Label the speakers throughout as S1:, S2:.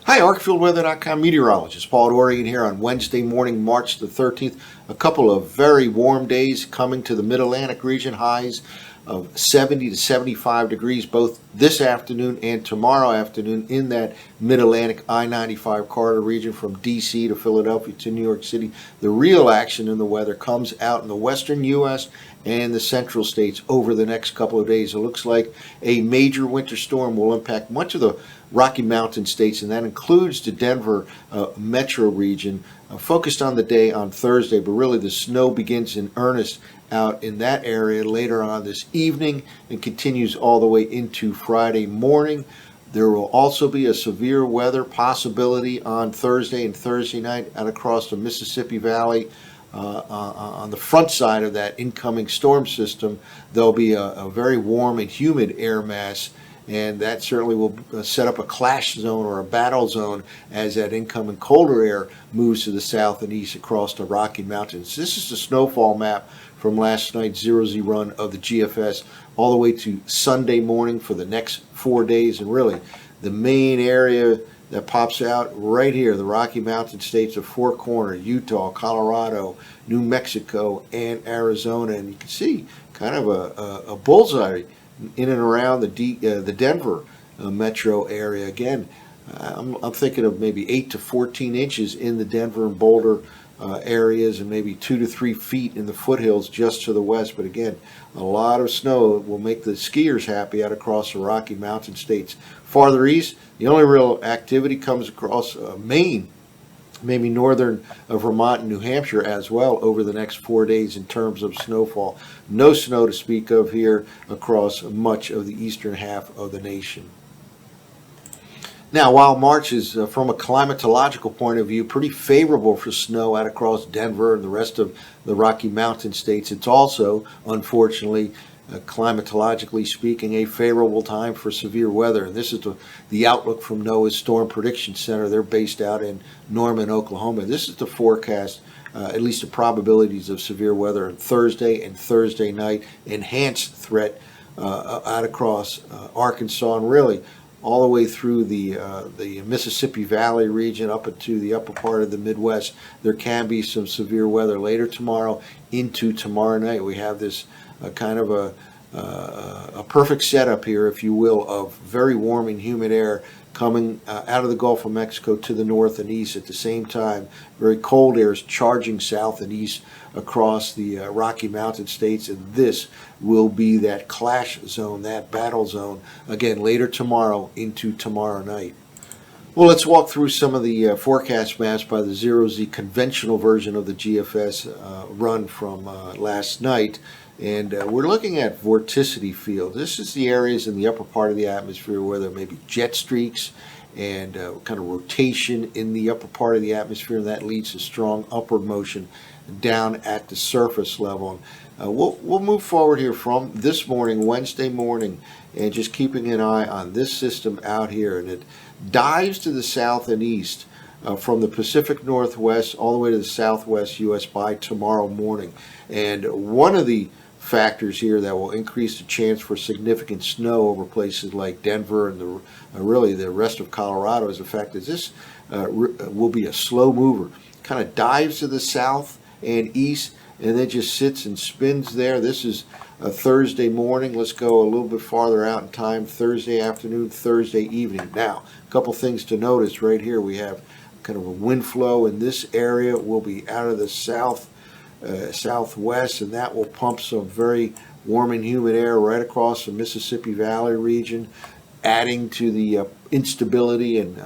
S1: Hi, ArcfieldWeather.com meteorologist Paul Dorian here on Wednesday morning, March the 13th. A couple of very warm days coming to the Mid-Atlantic region, highs of 70 to 75 degrees both this afternoon and tomorrow afternoon in that Mid-Atlantic I-95 corridor region from D.C. to Philadelphia to New York City. The real action in the weather comes out in the western U.S. and the central states over the next couple of days. It looks like a major winter storm will impact much of the Rocky Mountain states, and that includes the Denver metro region, focused on the day on Thursday, but really the snow begins in earnest out in that area later on this evening and continues all the way into Friday morning. There will also be a severe weather possibility on Thursday and Thursday night out across the Mississippi Valley. On the front side of that incoming storm system, there'll be a very warm and humid air mass, and that certainly will set up a clash zone or a battle zone as that incoming colder air moves to the south and east across the Rocky Mountains. This is the snowfall map from last night's zero-Z run of the GFS all the way to Sunday morning for the next 4 days, and really the main area that pops out right here, the Rocky Mountain states of Four Corners, Utah, Colorado, New Mexico, and Arizona. And you can see kind of a bullseye in and around the Denver metro area. Again, I'm thinking of maybe 8 to 14 inches in the Denver and Boulder areas, and maybe 2 to 3 feet in the foothills just to the west. But again, a lot of snow will make the skiers happy out across the Rocky Mountain states. Farther east, the only real activity comes across Maine, maybe northern Vermont and New Hampshire as well over the next 4 days in terms of snowfall. No snow to speak of here across much of the eastern half of the nation. Now, while March is, from a climatological point of view, pretty favorable for snow out across Denver and the rest of the Rocky Mountain states, it's also, unfortunately, climatologically speaking, a favorable time for severe weather. And this is the outlook from NOAA's Storm Prediction Center. They're based out in Norman, Oklahoma. This is the forecast, at least the probabilities of severe weather on Thursday and Thursday night, enhanced threat out across Arkansas, and really all the way through the Mississippi Valley region up into the upper part of the Midwest. There can be some severe weather later tomorrow into tomorrow night. We have this kind of a perfect setup here, if you will, of very warm and humid air coming out of the Gulf of Mexico to the north and east. At the same time, very cold air is charging south and east across the Rocky Mountain states, and this will be that clash zone, that battle zone, again later tomorrow into tomorrow night. Well, let's walk through some of the forecast maps by the zero-Z conventional version of the GFS run from last night. And we're looking at vorticity field. This is the areas in the upper part of the atmosphere where there may be jet streaks and kind of rotation in the upper part of the atmosphere, and that leads to strong upward motion down at the surface level. We'll move forward here from this morning, Wednesday morning, and just keeping an eye on this system out here. And it dives to the south and east from the Pacific Northwest all the way to the southwest U.S. by tomorrow morning. And one of the factors here that will increase the chance for significant snow over places like Denver and really the rest of Colorado is the fact that this will be a slow mover. Kind of dives to the south and east and then just sits and spins there. This is a Thursday morning. Let's go a little bit farther out in time, Thursday afternoon, Thursday evening. Now, a couple things to notice right here. We have kind of a wind flow in this area. Will be out of the southwest, and that will pump some very warm and humid air right across the Mississippi Valley region, adding to the instability and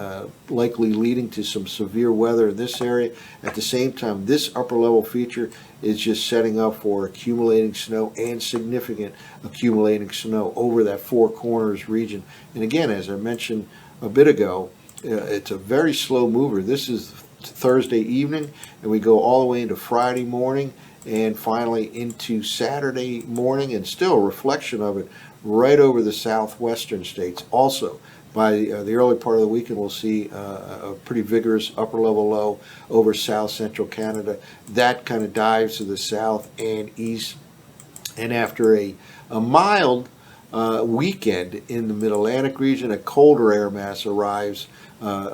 S1: likely leading to some severe weather in this area. At the same time, this upper level feature is just setting up for accumulating snow and significant accumulating snow over that Four Corners region. And again, as I mentioned a bit ago, it's a very slow mover. This is Thursday evening, and we go all the way into Friday morning and finally into Saturday morning, and still a reflection of it right over the southwestern states. Also, by the early part of the weekend, we'll see a pretty vigorous upper level low over south central Canada. That kind of dives to the south and east, and after a mild weekend in the Mid-Atlantic region. A colder air mass arrives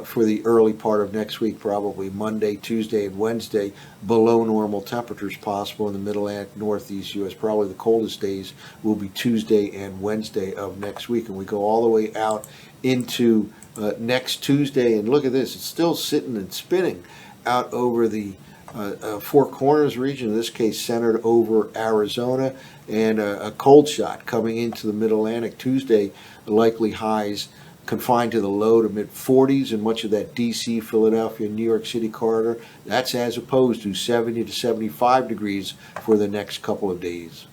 S1: for the early part of next week, probably Monday, Tuesday, and Wednesday. Below normal temperatures possible in the Mid-Atlantic, Northeast U.S. Probably the coldest days will be Tuesday and Wednesday of next week, and we go all the way out into next Tuesday. And look at this, it's still sitting and spinning out over the Four Corners region, in this case centered over Arizona, and a cold shot coming into the Mid-Atlantic Tuesday. The likely highs confined to the low to mid-40s in much of that D.C., Philadelphia, New York City corridor. That's as opposed to 70 to 75 degrees for the next couple of days.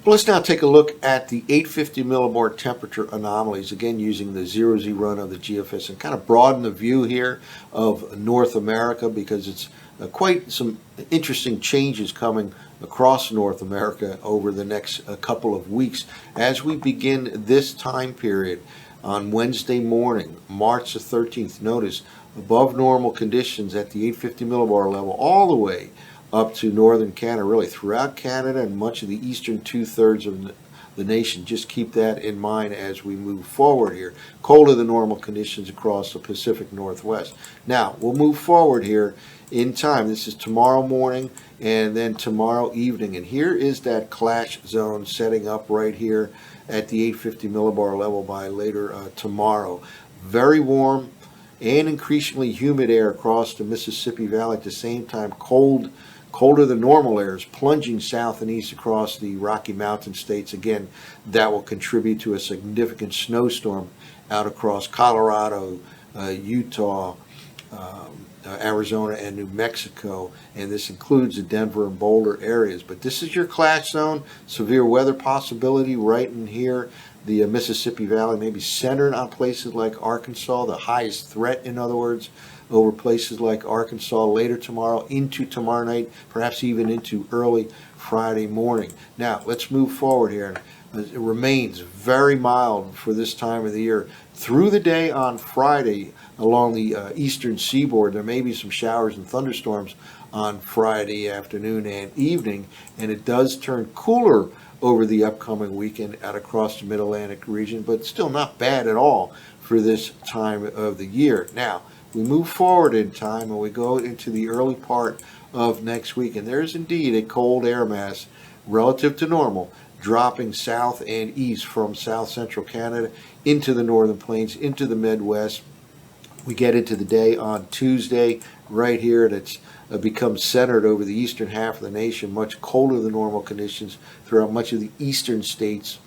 S1: Well, let's now take a look at the 850 millibar temperature anomalies, again using the 0Z run of the GFS, and kind of broaden the view here of North America, because it's quite some interesting changes coming across North America over the next couple of weeks as we begin this time period. On Wednesday morning, March the 13th, notice above normal conditions at the 850 millibar level all the way up to northern Canada, really throughout Canada and much of the eastern two-thirds of the nation. Just keep that in mind as we move forward here. Colder than normal conditions across the Pacific Northwest. Now, we'll move forward here in time. This is tomorrow morning and then tomorrow evening. And here is that clash zone setting up right here at the 850 millibar level by later tomorrow. Very warm and increasingly humid air across the Mississippi Valley. At the same time, colder than normal air is plunging south and east across the Rocky Mountain states. Again, that will contribute to a significant snowstorm out across Colorado, Utah, Arizona, and New Mexico, and this includes the Denver and Boulder areas. But this is your clash zone. Severe weather possibility right in here. The Mississippi Valley may be centered on places like Arkansas, the highest threat, in other words, over places like Arkansas later tomorrow, into tomorrow night, perhaps even into early Friday morning. Now, let's move forward here. It remains very mild for this time of the year. Through the day on Friday along the eastern seaboard, there may be some showers and thunderstorms on Friday afternoon and evening, and it does turn cooler over the upcoming weekend out across the Mid-Atlantic region, but still not bad at all for this time of the year. Now, we move forward in time and we go into the early part of next week, and there's indeed a cold air mass relative to normal dropping south and east from south central Canada into the northern plains, into the Midwest. We get into the day on Tuesday right here, and it's becomes centered over the eastern half of the nation. Much colder than normal conditions throughout much of the eastern states,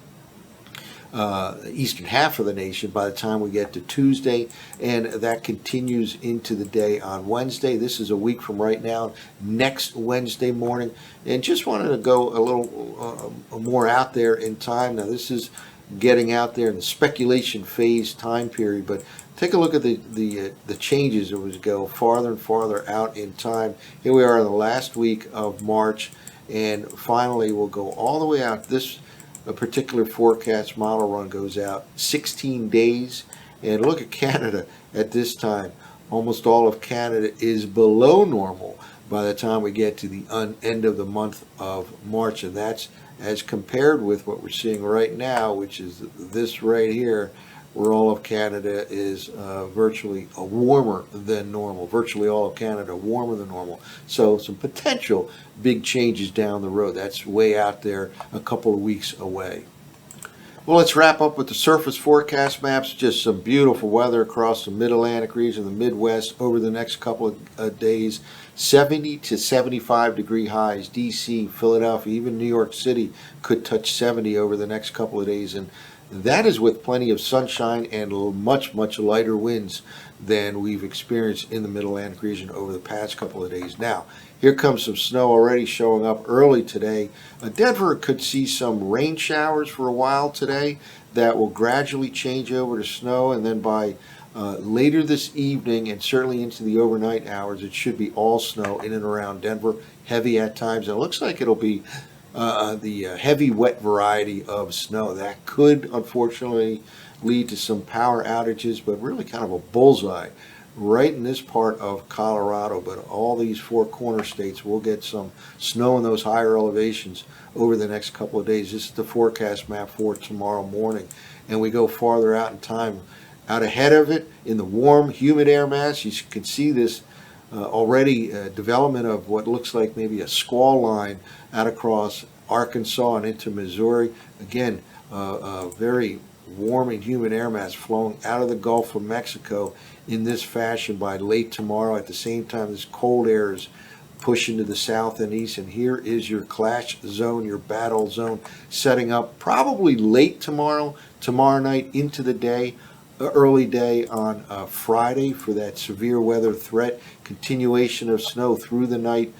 S1: eastern half of the nation by the time we get to Tuesday, and that continues into the day on Wednesday. This is a week from right now, next Wednesday morning, and just wanted to go a little more out there in time. Now, this is getting out there in the speculation phase time period, but take a look at the changes as we go farther and farther out in time. Here we are in the last week of March, and finally we'll go all the way out. This particular forecast model run goes out 16 days, and look at Canada at this time. Almost all of Canada is below normal by the time we get to the end of the month of March, and that's as compared with what we're seeing right now, which is this right here, where all of Canada is virtually warmer than normal. Virtually all of Canada warmer than normal. So some potential big changes down the road. That's way out there, a couple of weeks away. Well, let's wrap up with the surface forecast maps. Just some beautiful weather across the Mid-Atlantic region, the Midwest over the next couple of days. 70 to 75 degree highs. D.C., Philadelphia, even New York City could touch 70 over the next couple of days. And that is with plenty of sunshine and much, much lighter winds than we've experienced in the Mid-Atlantic region over the past couple of days. Now, here comes some snow already showing up early today. Denver could see some rain showers for a while today that will gradually change over to snow, and then by later this evening and certainly into the overnight hours, it should be all snow in and around Denver, heavy at times. And it looks like it'll be the heavy wet variety of snow that could unfortunately lead to some power outages, but really kind of a bullseye right in this part of Colorado, but all these four corner states will get some snow in those higher elevations over the next couple of days. This is the forecast map for tomorrow morning, and we go farther out in time. Out ahead of it, in the warm, humid air mass, you can see this already development of what looks like maybe a squall line out across Arkansas and into Missouri. Again, very warm and humid air mass flowing out of the Gulf of Mexico in this fashion by late tomorrow. At the same time, this cold air is pushing to the south and east, and here is your clash zone, your battle zone, setting up probably late tomorrow night into the day, early day on Friday for that severe weather threat, continuation of snow through the night,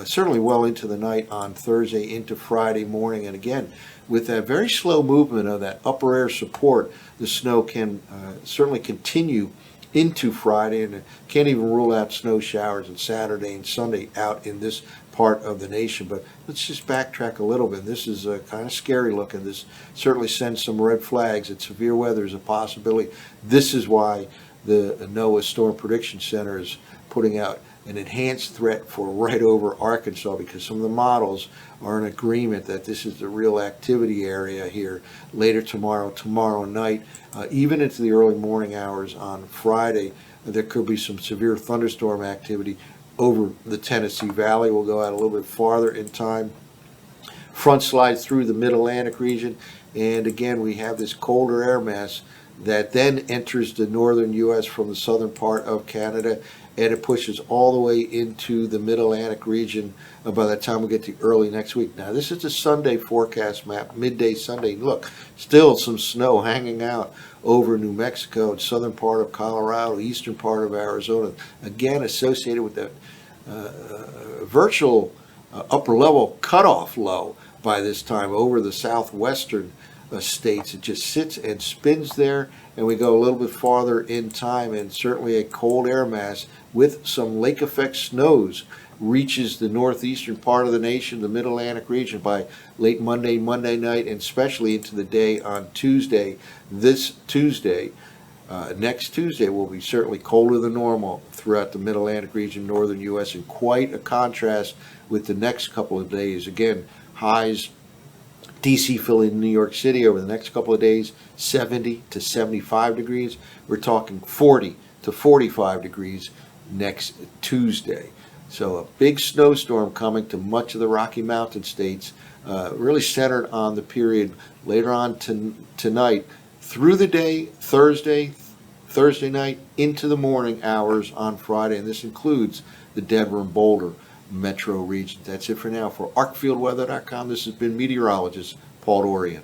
S1: certainly well into the night on Thursday into Friday morning. And again, with that very slow movement of that upper air support, the snow can certainly continue into Friday, and can't even rule out snow showers on Saturday and Sunday out in this part of the nation. But let's just backtrack a little bit. This is kind of scary looking. This certainly sends some red flags that severe weather is a possibility. This is why the NOAA Storm Prediction Center is putting out an enhanced threat for right over Arkansas, because some of the models are in agreement that this is the real activity area here later tomorrow night, even into the early morning hours on Friday. There could be some severe thunderstorm activity over the Tennessee Valley. We'll go out a little bit farther in time. Front slides through the mid-Atlantic region, and again we have this colder air mass that then enters the northern U.S. from the southern part of Canada, and it pushes all the way into the mid-Atlantic region by the time we get to early next week. Now, this is the Sunday forecast map, midday Sunday. Look, still some snow hanging out over New Mexico and southern part of Colorado, eastern part of Arizona, again associated with that virtual upper level cutoff low by this time over the southwestern states. It just sits and spins there, and we go a little bit farther in time, and certainly a cold air mass with some lake effect snows reaches the northeastern part of the nation, the mid-Atlantic region, by late Monday night, and especially into the day on Tuesday. This Tuesday, next Tuesday, will be certainly colder than normal throughout the mid-Atlantic region, northern U.S., and quite a contrast with the next couple of days. Again, highs DC, Philly, and New York City over the next couple of days, 70 to 75 degrees. We're talking 40 to 45 degrees next Tuesday. So a big snowstorm coming to much of the Rocky Mountain states, really centered on the period later on tonight through the day, Thursday night into the morning hours on Friday, and this includes the Denver and Boulder metro region. That's it for now. For ArcfieldWeather.com, this has been meteorologist Paul Dorian.